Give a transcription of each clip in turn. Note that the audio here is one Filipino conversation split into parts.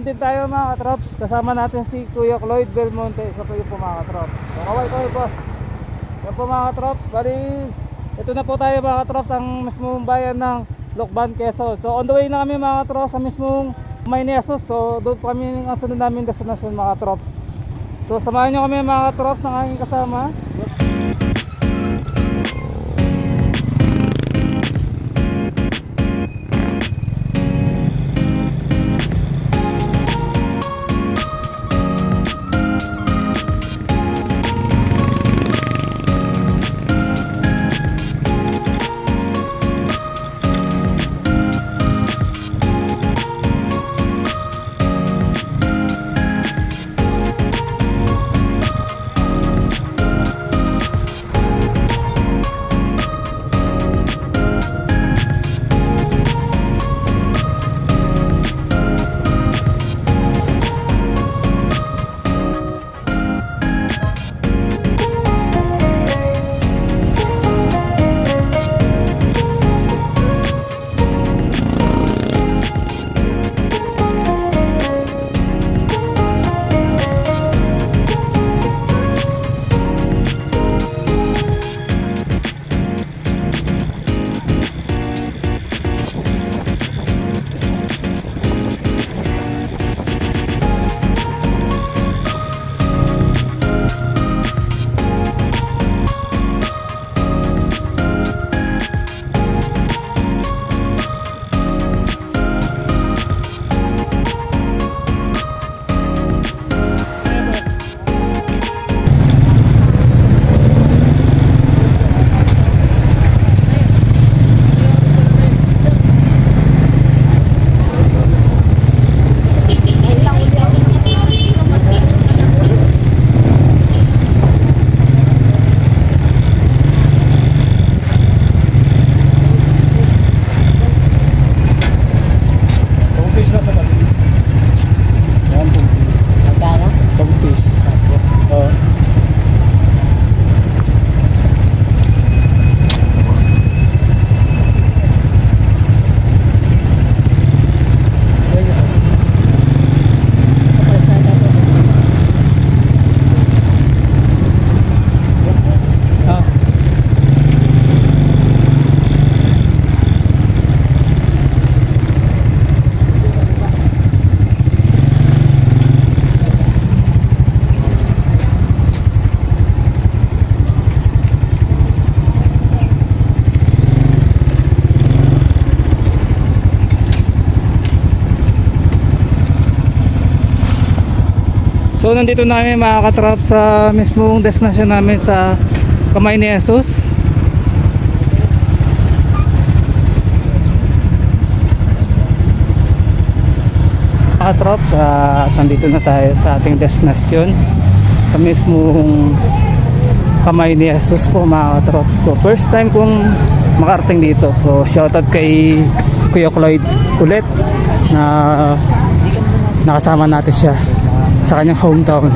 din tayo mga katrops. Kasama natin si Kuya Cloyd Belmonte. Isa po yung po mga katrops. So kaway boss. Yan po mga katrops. Bali, ito na po tayo mga katrops, ang mismong bayan ng Lucban, Quezon. So on the way na kami mga katrops sa mismong Maynesos. So doon po kami ang sunod namin destination mga katrops. So samahan nyo kami mga katrops ng aking kasama. So nandito na kami mga katrap sa mismong destination namin sa Maynesos. Mga katrap, nandito na tayo sa ating destination sa mismong Maynesos po mga katrap. So first time kong makarating dito. So shoutout kay Kuya Cloyd ulit na nakasama natin siya sa kanyang hometown.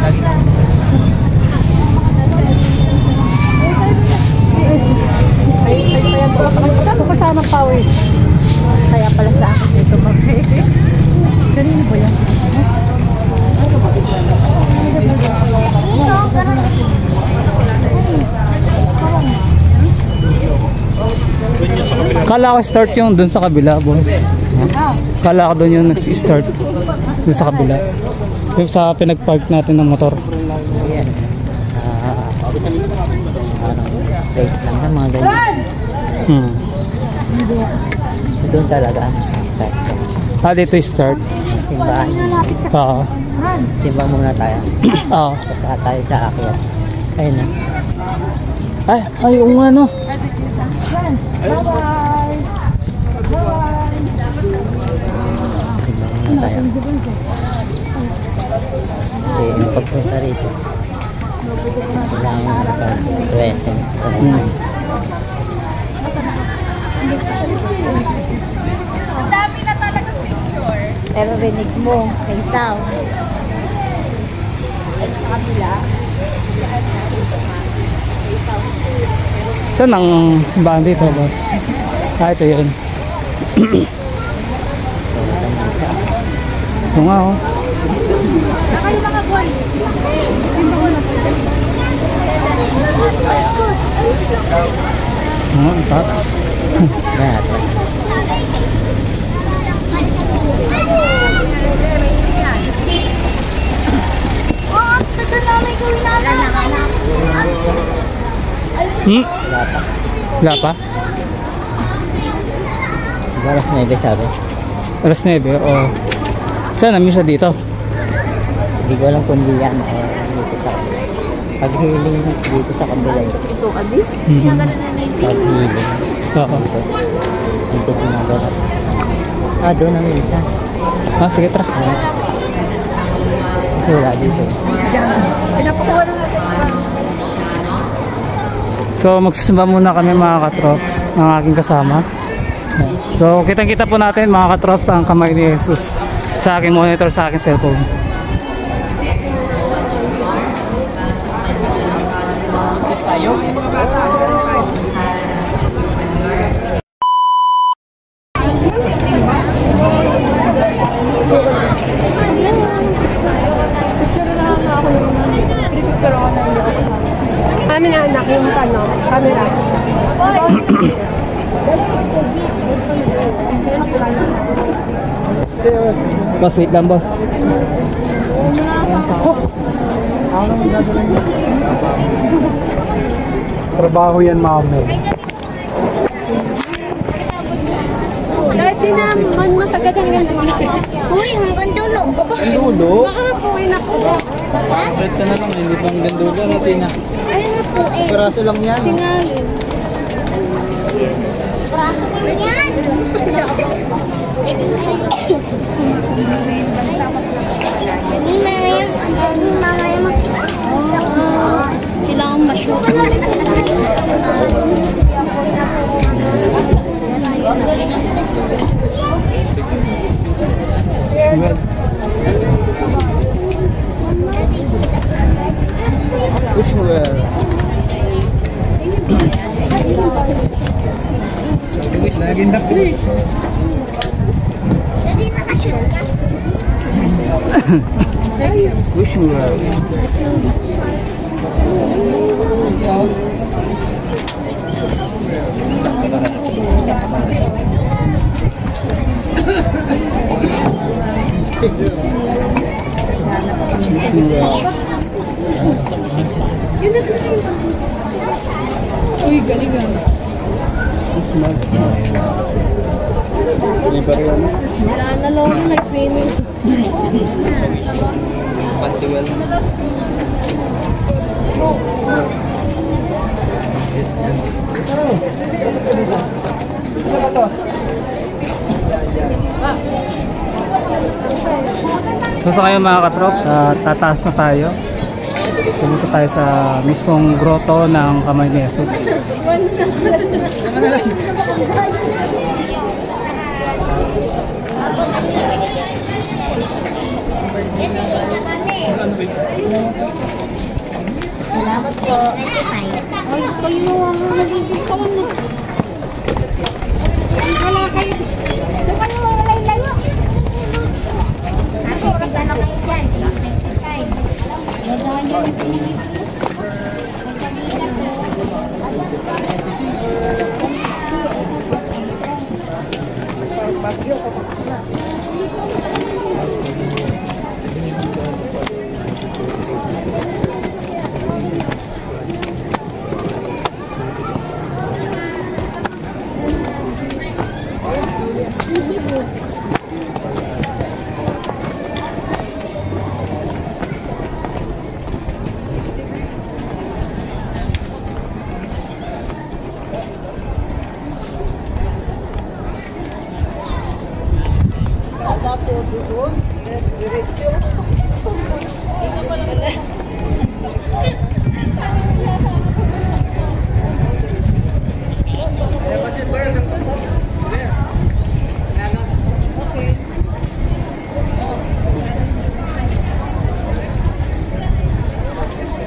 Kasama power. Kaya pala sa akin dito mag-break. Kanino ba yan? Kala ko start yung dun sa kabila, boss. Kala ko dun yung nag-start dun sa kabila. Yung sa pinag-park natin ng motor. Yes. Wait lang na mga ganyan. Doon talaga start. Dito start. Simbahan. Oo. Simba muna tayo. Oo. Saka tayo sa akyat. Ayun na. Ay, yung ano. Bye-bye. Bye-bye. Simba muna tayo. Kasi yung pagpunta rito, kailangan presence. Ang dami na talaga picture. Pero rinig mo, may sound. Ay, sa kabila. Saan ang simbahan dito, boss? Ito yun. Ito nga, oh. Kayo mga boys. Ang taas. Oh, tagal namin gawin natin. Wala pa? Alas 9 sabi. Alas 9, o. Saan namin siya dito? Hindi ko alam kung di yan o dito sa kabila. Paghiling dito sa kabila. Ito, Adi? Paghiling. Oo. Dito sinagalap. Doon ang isa. Sige, tara. Wala dito. So magsusumba muna kami mga katrops ng aking kasama. So kitang-kita po natin mga katrops ang kamay ni Jesus sa aking monitor, sa aking cellphone. Amin na anak yung camera. Boss, wait lang boss. Trabaho yan, mamo. Kahit di naman masagad ang gandulo. Uy, hanggang dulo. Dulo? Baka po inakuha. Bakit ka na lang, hindi pang gandulo natin na. Ayun na po eh. Peraso lang yan. Tingalin. Braso ko na yan. Kailangan ma-shoot. Push well. Laging the please. Hindi nakashoot ka. Push well. Uy, galing ah. Hindi pa rin. Wala na lang yung nag-swimming. Pantigal. So sa kayo mga katrops, tataas na tayo. Pumunta tayo sa mismong grotto ng kamay ni Jesus. Salamat po. Ayos kayo. Nabibig ka mo. Wala kayo. Saan mo layo? Ako, kasi na kayo dyan. Dadayon. Pagkagilan mo. Bagyo ka pa.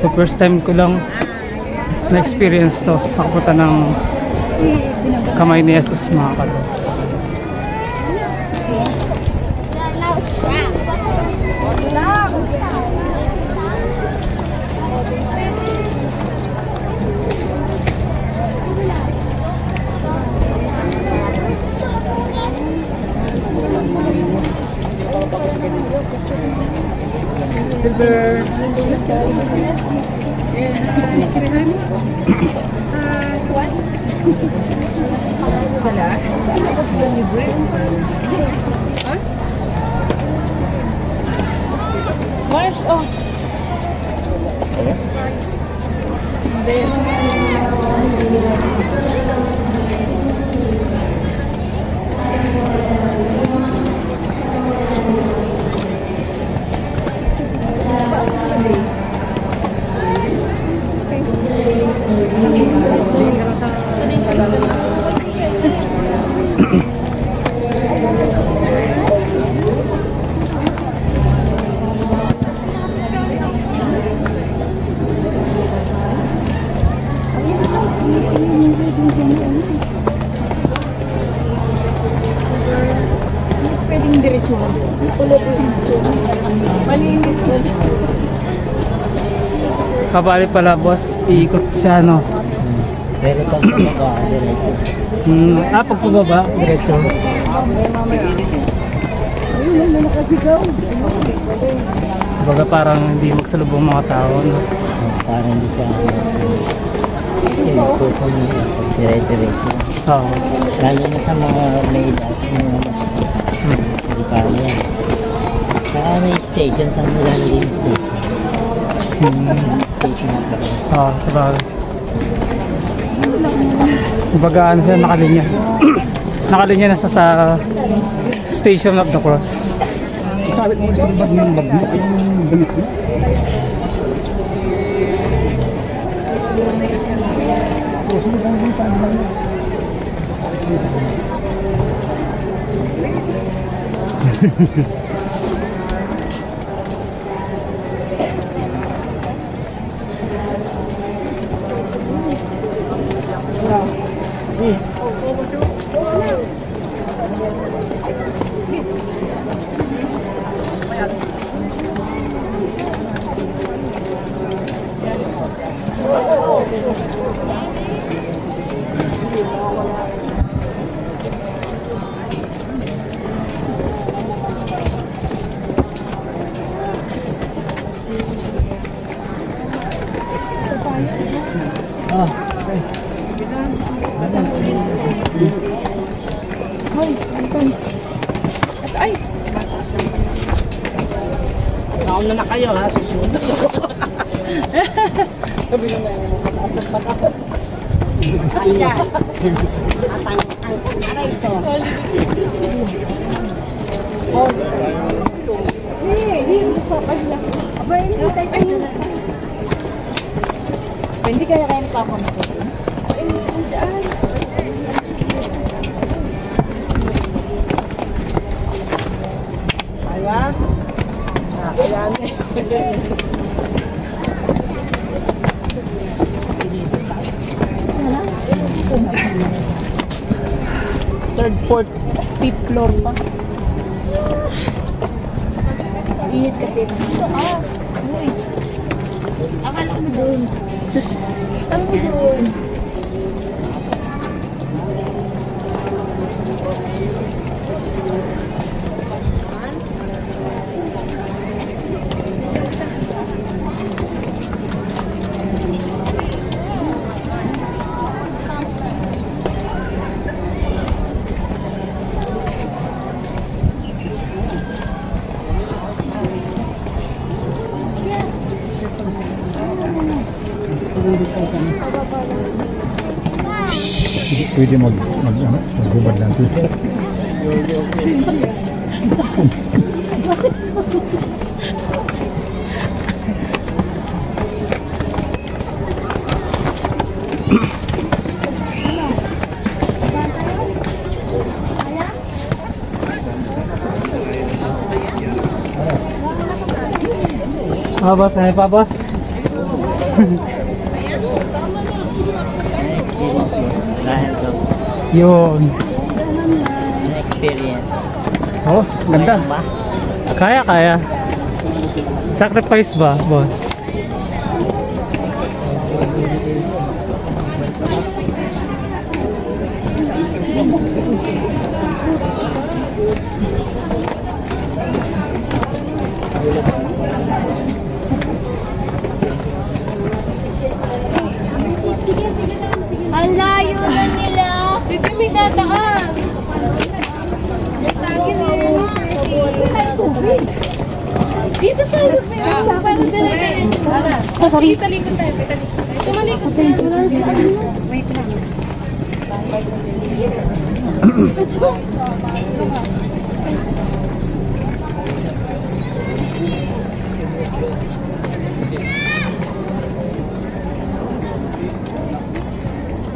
So first time ko lang na-experience to, pakapunta ng kamay ni Jesus mga katrops. Wala. Silver. Mars, oh. Pwedeng diretso mo. Malinis mo. Kabali pala boss, iikot siya no. Pero pag bumaba, diretso. Pag pababa, diretso. Baga parang hindi magsalubong mga tao no. Parang hindi siya kasi nagpupong niya pag diretso. Oo. Lalo na sa mga may edad, mga matatanda. Hindi kaya. Saka may station, saan mo lalagay yung station? Station na pa rin. Oo, sabagay. Baga ano siya, nakalinya. Nakalinya na sa Station of the Cross. Sabit mo sa bag ng bag mo. Yung damit mo. Nauna na kayo ha, susunod ako. Sabi na may mataas. Asya. Aray ito. Hindi kaya kayo nagpapamakit. Ayan. Ayan eh. Third, fourth, fifth floor pa. Init kasi. Akala ko doon. Sus. Akala ko doon. Pwede maghubad lang ito. Boss, ano pa boss? Dahil to, Yun. an experience. Oh, ganda. Kaya ba? Kaya. Sacrifice ba, boss? Dito tayo. Oh, sorry. Talikod tayo. Tumalikod tayo. Wait lang.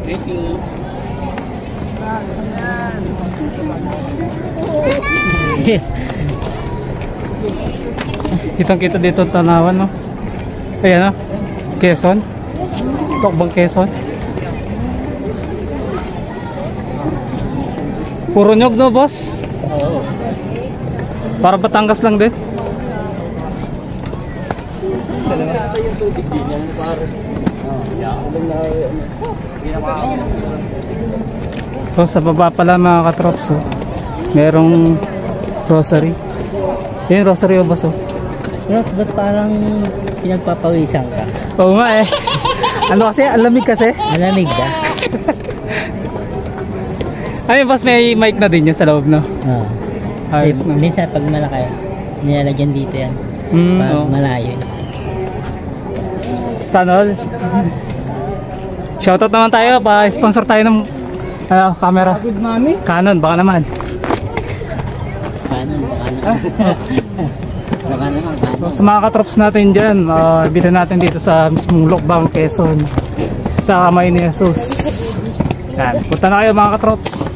Thank you. Kitang-kita dito tanawan, no? Ayan, no? Quezon. Tokbang Quezon. Puro nyog, no, boss? Oo. Para Batangas lang din. So sa baba pala mga katrops, oh, merong rosary. Yan rosary, oh, boss, oh. Ross, ba't parang pinagpapawisan ka? Oo nga eh. Ano kasi? Ang lamig kasi. Malamig ba? Ay, boss, may mic na din yan sa loob, no? Oo. Ayos, no? Minsan pag malaki, nilalagyan dito yan. Pag Oh. malayo. Sana all. Shoutout naman tayo, pa-sponsor tayo ng camera. Good money. Canon, baka naman. Paano? Baka naman. Sa mga katrops natin dyan, bida natin dito sa mismong Lokbang, Quezon, sa kamay ni Jesus. Yan, punta na kayo mga katrops.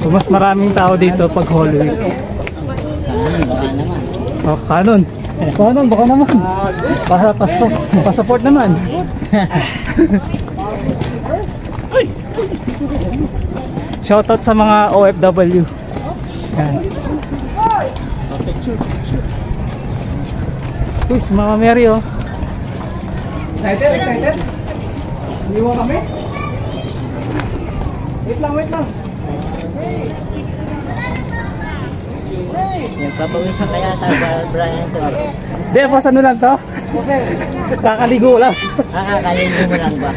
So mas maraming tao dito pag Holy Week. Baka naman. Oh, Canon. Canon, baka naman. Passport naman. Shoutout sa mga OFW. Yan. Uy, si Mama Mary, oh. Excited? Hindi mo kami? Wait lang. Nagpapawisan kaya tayo, Brian. Hindi, boss, ano lang to? Kakaligo lang. Kakaligo mo lang ba?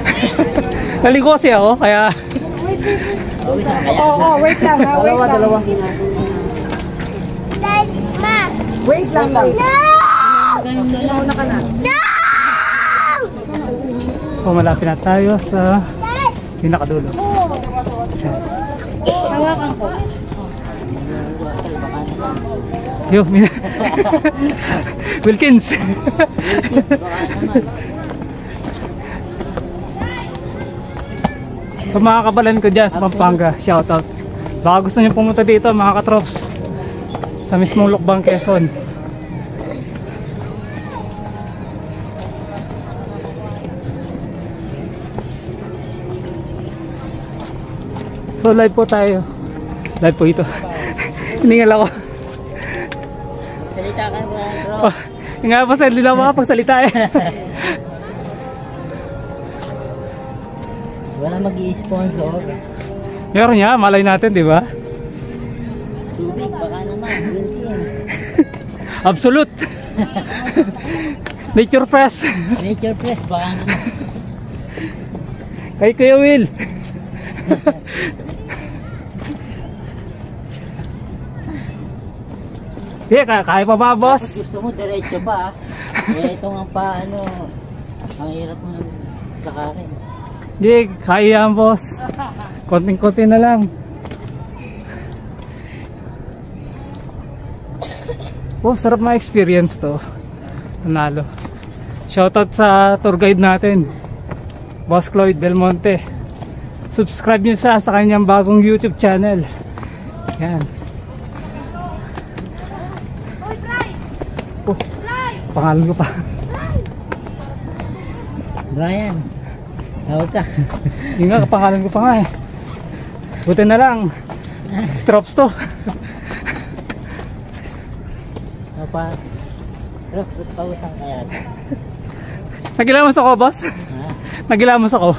Naligo kasi ako, kaya... Pawisan kaya? Oo, wait lang ha. Dalawa. Daddy, ma. Wait lang. No! Nauna ka na. Pumalapit na tayo sa pinakadulo. Hawakan ko. Yo, Wilkins. Sa mga kabalan ko dyan sa Pampanga, shoutout. Baka gusto nyo pumunta dito mga katrops, sa mismong Lokbang, Quezon. So live po tayo. Live po ito. Hiningal ako. Salita ka, bro. Oh, nga pa sa hindi lang makapagsalita eh. Wala mag-i-sponsor. Meron niya, malay natin, di ba? Tubig, baka naman. Wilkins. Absolute. Nature Press. Nature Press, baka naman. Kay Kuya Will. Kaya pa ba, boss? Gusto mo, diretso pa. Eh, ito nga pa, ano, ang hirap mo lakarin. Hindi, kaya yan, boss. Konting-konti na lang. Oh, sarap ma-experience to. Nanalo. Shoutout sa tour guide natin, Boss Cloyd Belmonte. Subscribe nyo sa kanyang bagong YouTube channel. Yan. Oh, pangalan ko pa. Brian, tawag ka. Yung nga, pangalan ko pa nga eh. Buti na lang. Strops to. Apa? Ross, ba't pawisan kaya? Nagilamos ako, boss. Ha? Nagilamos ako.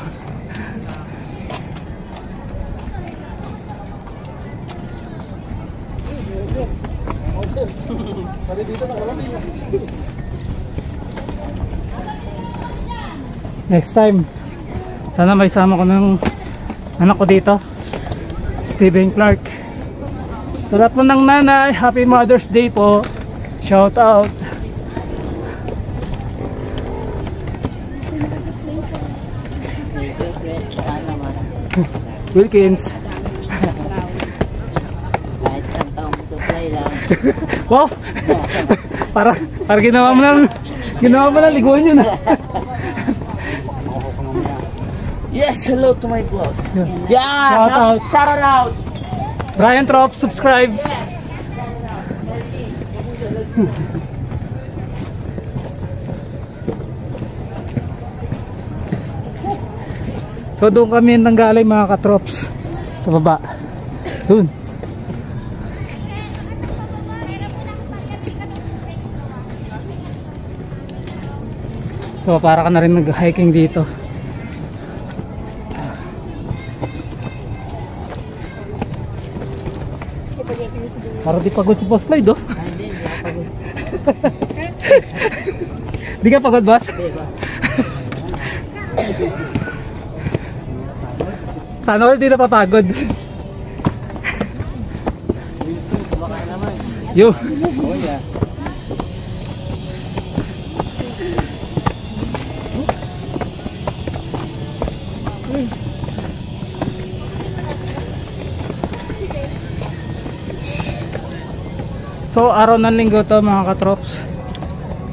Next time, sana may sama ko ng anak ko dito, Steven Clark. Sa lahat po ng nanay, Happy Mother's Day po. Shout out. Wilkins. Kahit isang taong supply lang. Wow. Para ginawa mo lang liguan yun ah. Yes, hello to my vlog. Yeah, Shout out. shout out. Brian Trop, subscribe. So doon kami nanggaling mga katrops sa baba. Doon. So para ka na rin nag-hiking dito. Para di pagod si Boss Lloyd, oh. Di ka pagod, boss? Sana all di napapagod. Yo. So araw ng linggo to mga katrops.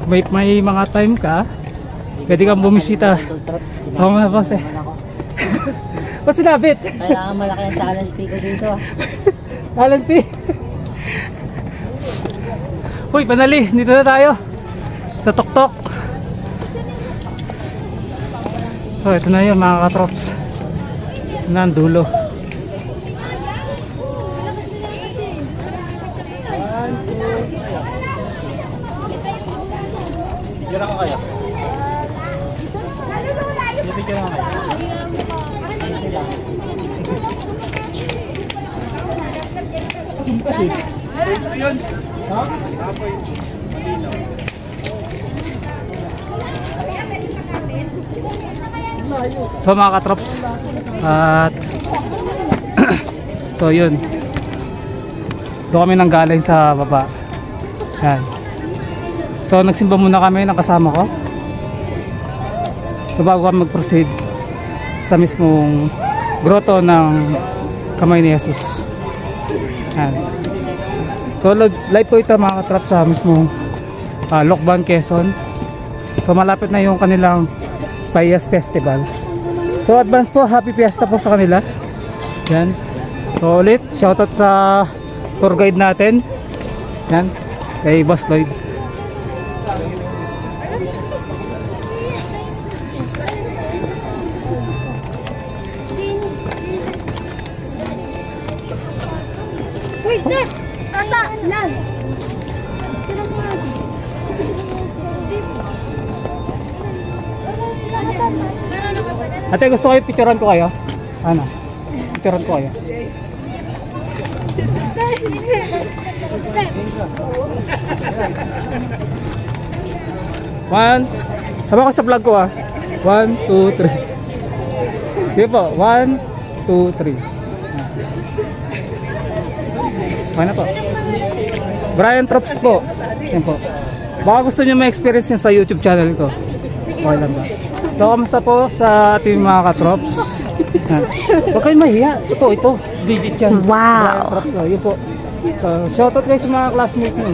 May mga time ka, pwede kang bumisita. Oo nga boss eh. Boss sinabit. Kailangan malaki ang talent fee ko dito. Talent fee. Uy, panali, dito na tayo sa tuktok. So ito na yun mga katrops. Ito na ang dulo. Bigyan ako kaya. Bigyan ako kaya. Kasi. Ayun. Ha? So mga katrops at so yun doon kami nanggaling sa baba. Yan. So nagsimba muna kami ng kasama ko. So bago kami mag-proceed sa mismong grotto ng Kamay ni Jesus. Yan. So live po ito mga katrap sa mismong Lokban, Quezon. So malapit na yung kanilang Payas Festival. So advance po, happy fiesta po sa kanila. Yan. So ulit shoutout sa tour guide natin. Yan. Kay Boss Lloyd. Wait, Dad! Tata! Lan! Ate, gusto kayo picturean ko kayo? Ano? Picturean ko kayo. One. Sama ko sa vlog ko ah. 1, 2, 3. Sige po. 1, 2, 3. Okay na po. Brian Trops po. Yan po. Baka gusto nyo ma-experience nyo sa YouTube channel ko. Okay lang ba? So, kamusta po sa ating mga katrops? Huwag kayong mahiya. Ito. Digit yan. Wow! Brian Trops. So, yun po. So, shoutout kayo sa mga classmates nyo.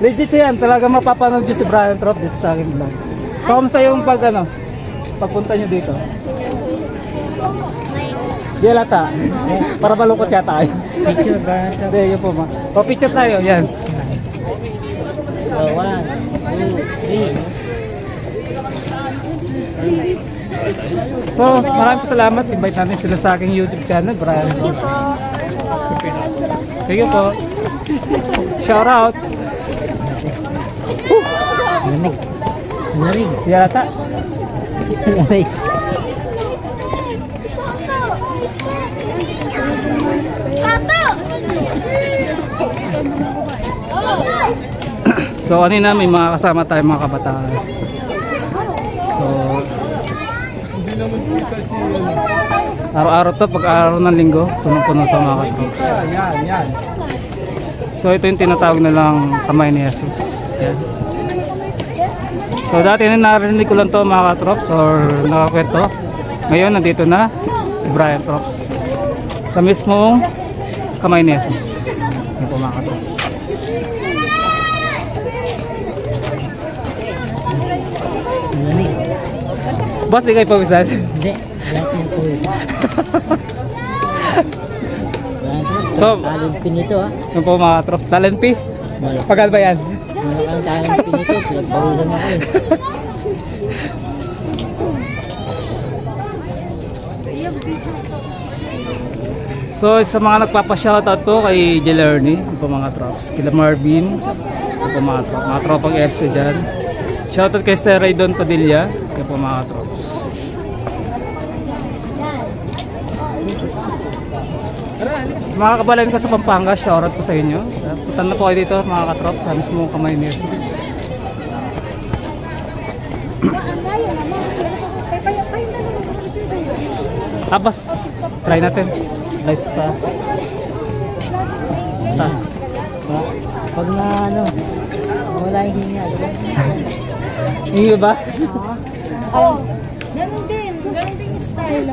Legit yan. Talaga mapapanood nyo si Brian Trops dito sa aking vlog. So, kamusta yung pagpunta nyo dito? Di alata. Para malungkot yata tayo. Picture ba? Hindi, yun po ma. O, picture tayo. Yan. So, 1, 2, 3. So, maraming salamat. Invite natin sila sa aking YouTube channel, Brian Trops. Thank you po. Shout out. Lamig. Lamig. Di alata. Lamig. So kanina may mga kasama tayo mga kabataan. So araw-araw to, pag araw ng linggo, punong-puno to mga katrops. Yan. So So ito yung tinatawag na lang kamay ni Jesus. Yan. So dati narinig ko lang to mga katrops or nakakwento. Ngayon nandito na si Brian Trops sa mismong kamay ni Jesus. Yan po mga katrops. Lamig. Boss, di kayo pawisan? Hindi. Wala tayong tuwid. So, talent pin ito ha. yan po mga katrops. Talent P? Pagal ba yan? Wala kang talent pin ito. Pinagbawisan ako eh. So sa mga nagpapa-shoutout po kay Jelerny, yung po mga trops, kila Marvin, yung po mga tropang FC dyan. Shoutout kay Sir Raydon Padilla, yung po mga trops. Sa mga kabalan ko sa Pampanga, shoutout po sa inyo. Punta na po kayo dito mga katrops sa mismo kamay ni Jesus. Tapos, try natin. Lights taas. Taas. Pag na ano, wala yung hinga. Diba? Hinga ba? Oh, ganun din yung style.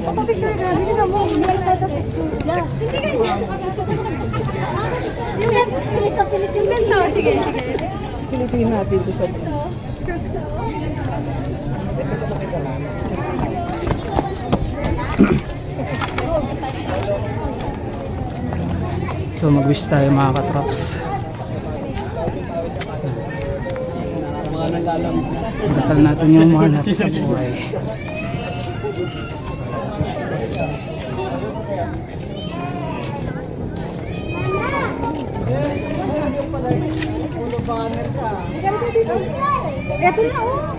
Papapicture na, hindi na mo, hindi na sa picture. Pilit yung ganda. Sige. Pilitin natin ito sa... So mag-wish tayo mga katrops. Dasal natin yung mga natin sa buhay. Ito na oh.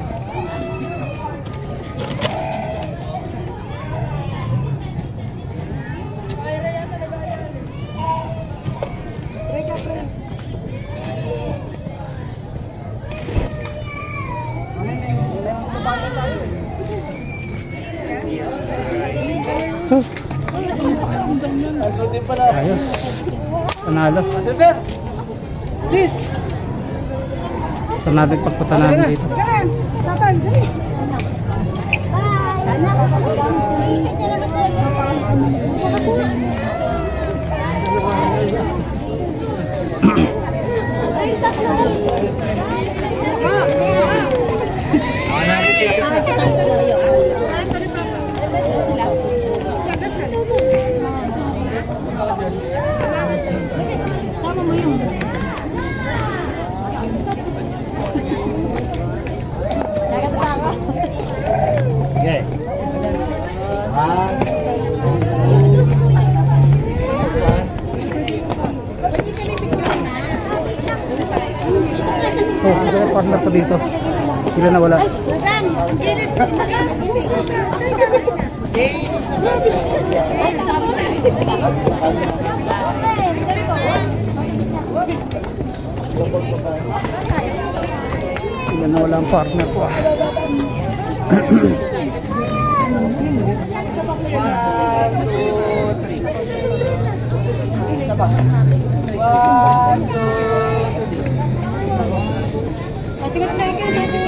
Ayos. Panalo. Ito natin pagpunta namin dito. Okay. Oh, may partner pa dito. Pila na wala. Pila na wala ang partner ko. Sige,